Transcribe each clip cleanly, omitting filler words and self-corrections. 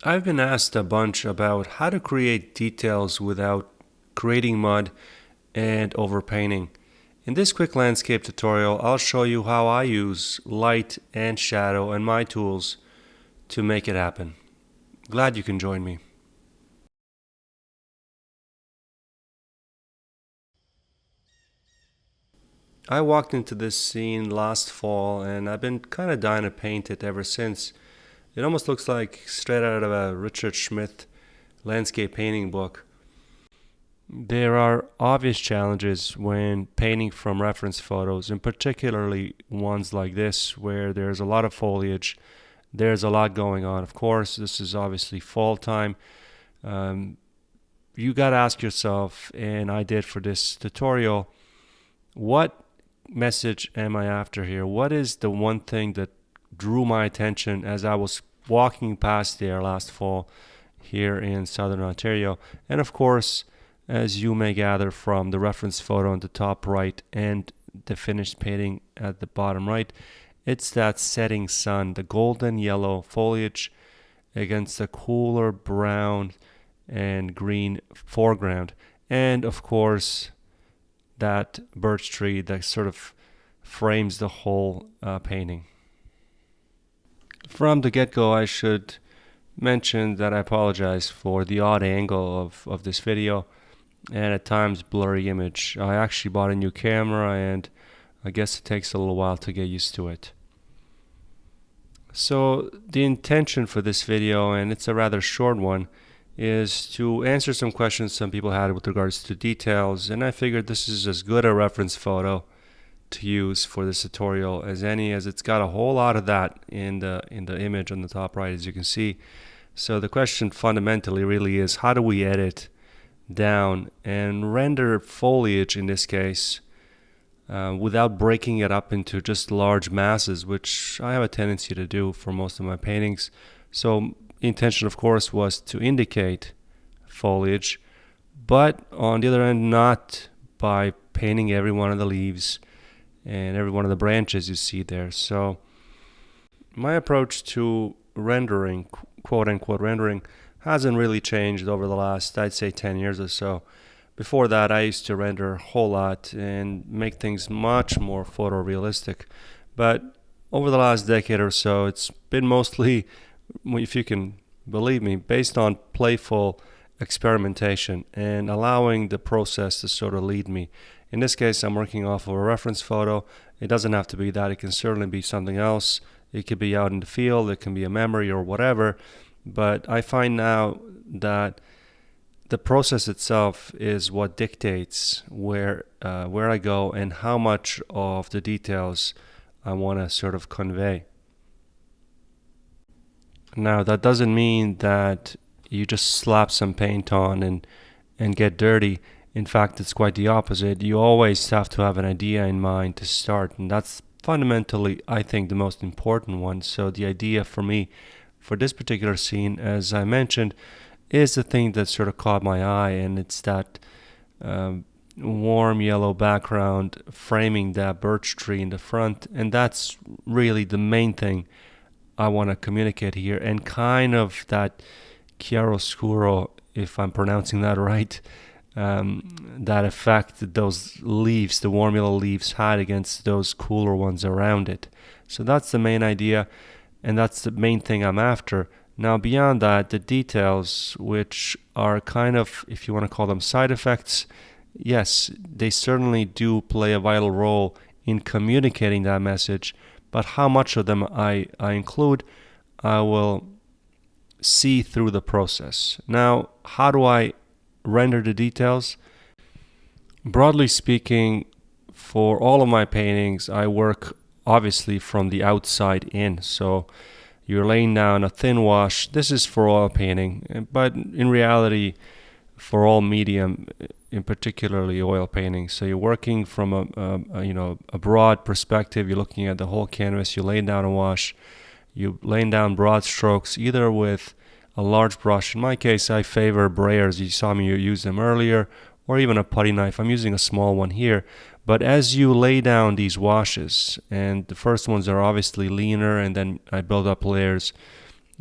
I've been asked a bunch about how to create details without creating mud and overpainting. In this quick landscape tutorial, I'll show you how I use light and shadow and my tools to make it happen. Glad you can join me. I walked into this scene last fall and I've been kind of dying to paint it ever since. It almost looks like straight out of a Richard Schmidt landscape painting book. There are obvious challenges when painting from reference photos, and particularly ones like this where there's a lot of foliage, there's a lot going on. Of course, this is obviously fall time. Um, you got to ask yourself, and I did for this tutorial, what message am I after here? What is the one thing that drew my attention as I was walking past there last fall here in southern Ontario? And of course, as you may gather from the reference photo on the top right and the finished painting at the bottom right, it's that setting sun, the golden yellow foliage against the cooler brown and green foreground. And of course, that birch tree that sort of frames the whole painting. From the get-go, I should mention that I apologize for the odd angle of this video and at times blurry image. I actually bought a new camera and I guess it takes a little while to get used to it. So the intention for this video, and it's a rather short one, is to answer some questions some people had with regards to details, and I figured this is as good a reference photo to use for this tutorial as any, as it's got a whole lot of that in the image on the top right, as you can see. So the question fundamentally really is, how do we edit down and render foliage in this case without breaking it up into just large masses, which I have a tendency to do for most of my paintings. So the intention, of course, was to indicate foliage, but on the other end, not by painting every one of the leaves and every one of the branches you see there. So my approach to rendering, quote unquote rendering, hasn't really changed over the last, I'd say, 10 years or so. Before that, I used to render a whole lot and make things much more photorealistic. But over the last decade or so, it's been mostly, if you can believe me, based on playful experimentation and allowing the process to sort of lead me. In this case, I'm working off of a reference photo. It doesn't have to be that. It can certainly be something else. It could be out in the field. It can be a memory or whatever. But I find now that the process itself is what dictates where I go and how much of the details I want to sort of convey. Now, that doesn't mean that you just slap some paint on and get dirty. In fact, it's quite the opposite. You always have to have an idea in mind to start, and that's fundamentally, I think, the most important one. So the idea for me for this particular scene, as I mentioned, is the thing that sort of caught my eye, and it's that warm yellow background framing that birch tree in the front, and that's really the main thing I want to communicate here, and kind of that chiaroscuro, if I'm pronouncing that right, that effect that those leaves, the warm yellow leaves, had against those cooler ones around it. So that's the main idea, and that's the main thing I'm after. Now, beyond that, the details, which are kind of, if you want to call them side effects, yes, they certainly do play a vital role in communicating that message, but how much of them I include, I will see through the process. Now, how do I render the details? Broadly speaking, for all of my paintings, I work obviously from the outside in. So you're laying down a thin wash. This is for oil painting, but in reality, for all medium, in particularly oil painting. So you're working from a broad perspective. You're looking at the whole canvas. You're laying down a wash. You're laying down broad strokes, either with a large brush. In my case, I favor brayers. You saw me use them earlier, or even a putty knife. I'm using a small one here. But as you lay down these washes, and the first ones are obviously leaner, and then I build up layers,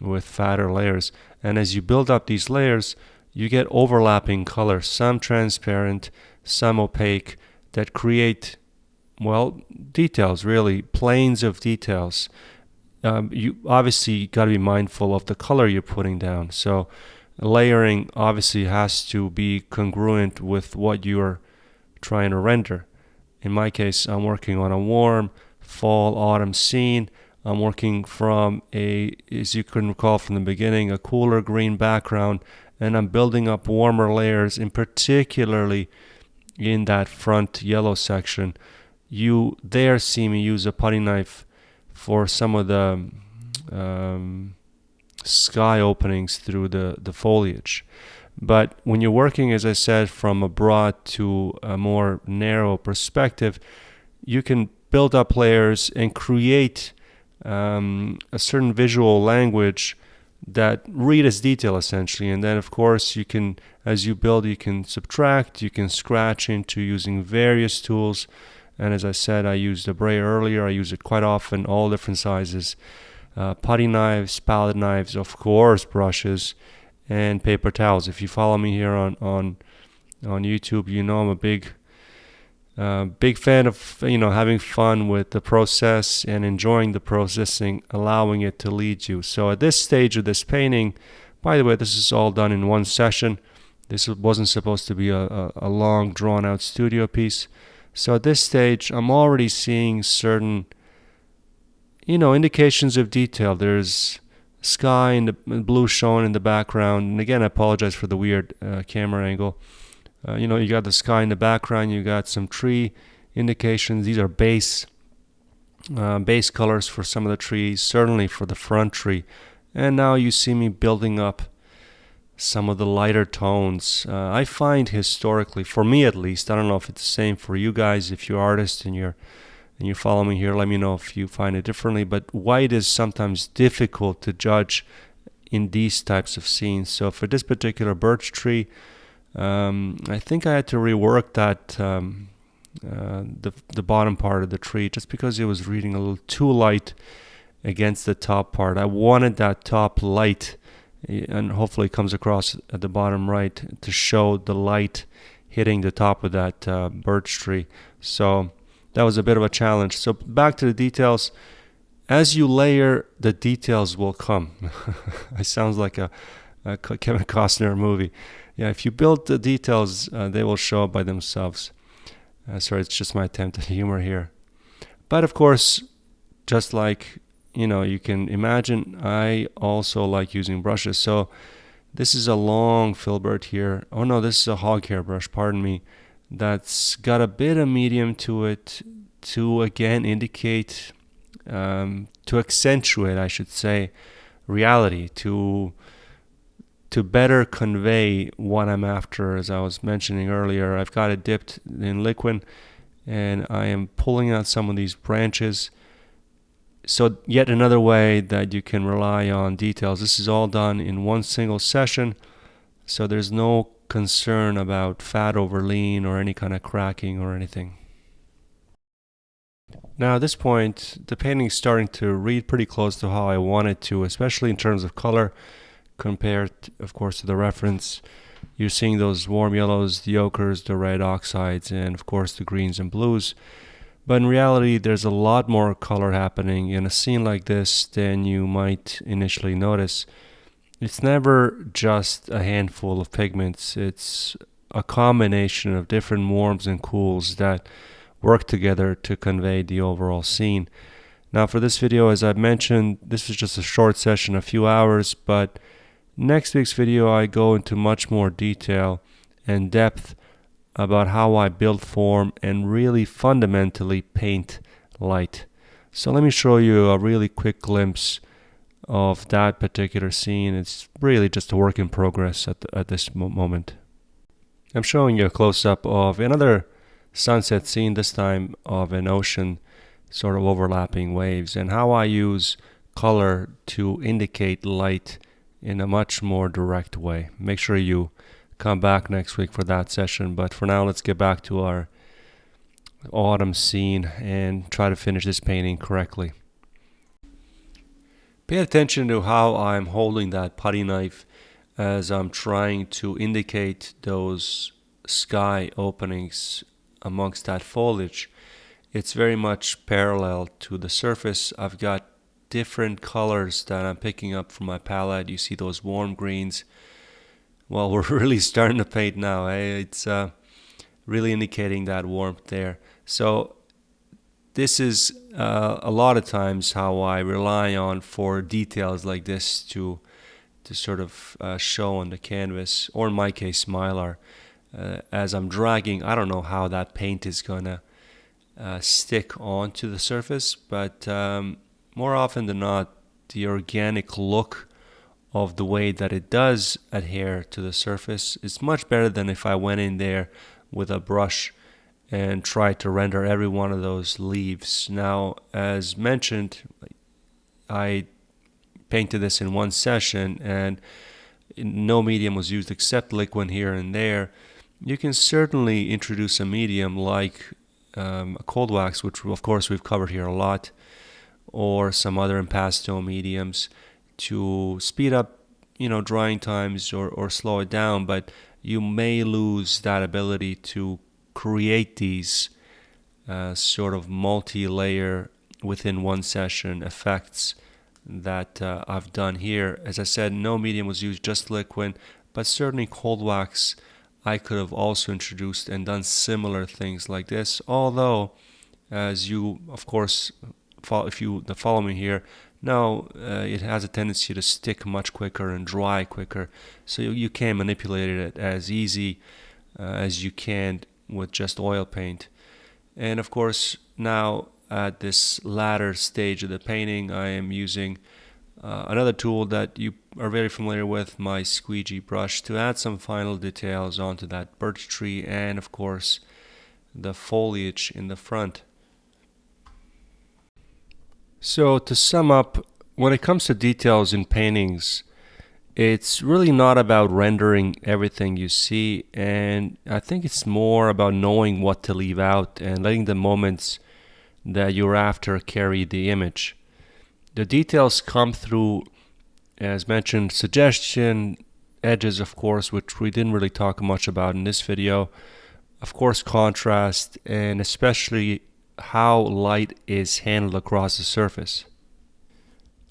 with fatter layers. And as you build up these layers, you get overlapping colors, some transparent, some opaque, that create, well, details, really, planes of details. You obviously got to be mindful of the color you're putting down. So layering obviously has to be congruent with what you're trying to render. In my case, I'm working on a warm fall autumn scene. I'm working from as you can recall from the beginning, a cooler green background, and I'm building up warmer layers, in particularly in that front yellow section. You there see me use a putty knife for some of the sky openings through the foliage. But when you're working, as I said, from a broad to a more narrow perspective, you can build up layers and create a certain visual language that read as detail, essentially. And then, of course, you can, as you build, you can subtract, you can scratch into using various tools. And as I said, I used the brayer earlier. I use it quite often, all different sizes. Putty knives, palette knives, of course, brushes, and paper towels. If you follow me here on YouTube, you know I'm a big fan of having fun with the process and enjoying the processing, allowing it to lead you. So at this stage of this painting, by the way, this is all done in one session. This wasn't supposed to be a long, drawn-out studio piece. So at this stage, I'm already seeing certain indications of detail. There's sky and the blue showing in the background. And again, I apologize for the weird camera angle. You got the sky in the background. You got some tree indications. These are base colors for some of the trees, certainly for the front tree. And now you see me building up some of the lighter tones. I find historically, for me at least, I don't know if it's the same for you guys, if you're artists and you follow me here, let me know if you find it differently. But white is sometimes difficult to judge in these types of scenes. So for this particular birch tree, I think I had to rework that the bottom part of the tree, just because it was reading a little too light against the top part. I wanted that top light, and hopefully it comes across at the bottom right, to show the light hitting the top of that birch tree. So that was a bit of a challenge. So back to the details. As you layer, the details will come. It sounds like a Kevin Costner movie. Yeah, if you build the details, they will show up by themselves. Sorry, it's just my attempt at humor here. But of course, just like you can imagine, I also like using brushes. So this is a long filbert here. Oh no, this is a hog hair brush, pardon me. That's got a bit of medium to it to again indicate, to accentuate, I should say, reality, to better convey what I'm after. As I was mentioning earlier, I've got it dipped in liquid and I am pulling out some of these branches. So yet another way that you can rely on details. This is all done in one single session, so there's no concern about fat over lean or any kind of cracking or anything. Now at this point, the painting is starting to read pretty close to how I want it to, especially in terms of color, compared, of course, to the reference. You're seeing those warm yellows, the ochres, the red oxides, and of course the greens and blues. But in reality, there's a lot more color happening in a scene like this than you might initially notice. It's never just a handful of pigments. It's a combination of different warms and cools that work together to convey the overall scene. Now for this video, as I've mentioned, this was just a short session, a few hours, but next week's video I go into much more detail and depth about how I build form and really fundamentally paint light. So let me show you a really quick glimpse of that particular scene. It's really just a work in progress at this moment. I'm showing you a close-up of another sunset scene, this time of an ocean sort of overlapping waves, and how I use color to indicate light in a much more direct way. Make sure you come back next week for that session, but for now let's get back to our autumn scene and try to finish this painting correctly. Pay attention to how I'm holding that putty knife as I'm trying to indicate those sky openings amongst that foliage. It's very much parallel to the surface. I've got different colors that I'm picking up from my palette. You see those warm greens. Well, we're really starting to paint now. It's really indicating that warmth there. So this is a lot of times how I rely on for details like this to sort of show on the canvas, or in my case Mylar. As I'm dragging, I don't know how that paint is gonna stick onto the surface, but more often than not, the organic look of the way that it does adhere to the surface is much better than if I went in there with a brush and tried to render every one of those leaves. Now, as mentioned, I painted this in one session and no medium was used except liquid here and there. You can certainly introduce a medium like a cold wax, which of course we've covered here a lot, or some other impasto mediums to speed up, drying times or slow it down, but you may lose that ability to create these sort of multi-layer within one session effects that I've done here. As I said, no medium was used, just liquid, but certainly cold wax I could have also introduced and done similar things like this, although as you of course if you follow me here now, it has a tendency to stick much quicker and dry quicker, so you can manipulate it as easy as you can with just oil paint. And of course now at this latter stage of the painting I am using another tool that you are very familiar with, my squeegee brush, to add some final details onto that birch tree and of course the foliage in the front. So to sum up, when it comes to details in paintings, it's really not about rendering everything you see, and I think it's more about knowing what to leave out and letting the moments that you're after carry the image. The details come through, as mentioned, suggestion, edges of course, which we didn't really talk much about in this video, of course contrast, and especially how light is handled across the surface.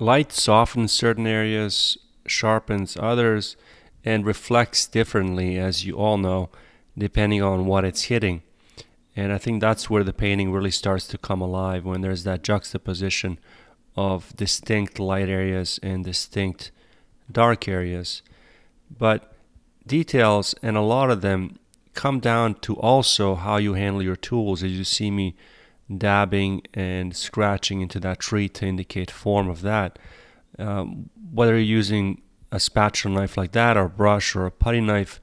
Light softens certain areas, sharpens others, and reflects differently, as you all know, depending on what it's hitting. And I think that's where the painting really starts to come alive, when there's that juxtaposition of distinct light areas and distinct dark areas. But details, and a lot of them, come down to also how you handle your tools, as you see me dabbing and scratching into that tree to indicate form of that. Whether you're using a spatula knife like that, or a brush, or a putty knife,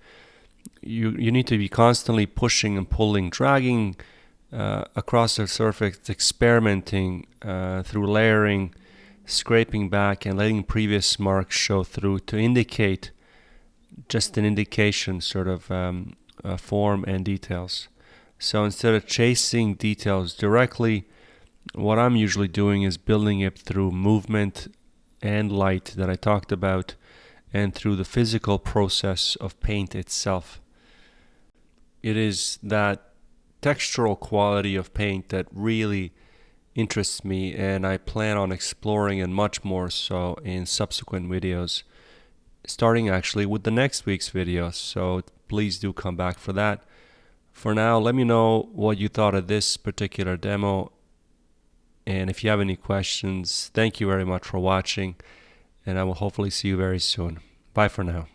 you need to be constantly pushing and pulling, dragging across the surface, experimenting through layering, scraping back, and letting previous marks show through to indicate just an indication sort of form and details. So instead of chasing details directly, what I'm usually doing is building it through movement and light that I talked about, and through the physical process of paint itself. It is that textural quality of paint that really interests me, and I plan on exploring and much more so in subsequent videos, starting actually with the next week's video, so please do come back for that. For now, let me know what you thought of this particular demo, and if you have any questions, thank you very much for watching, and I will hopefully see you very soon. Bye for now.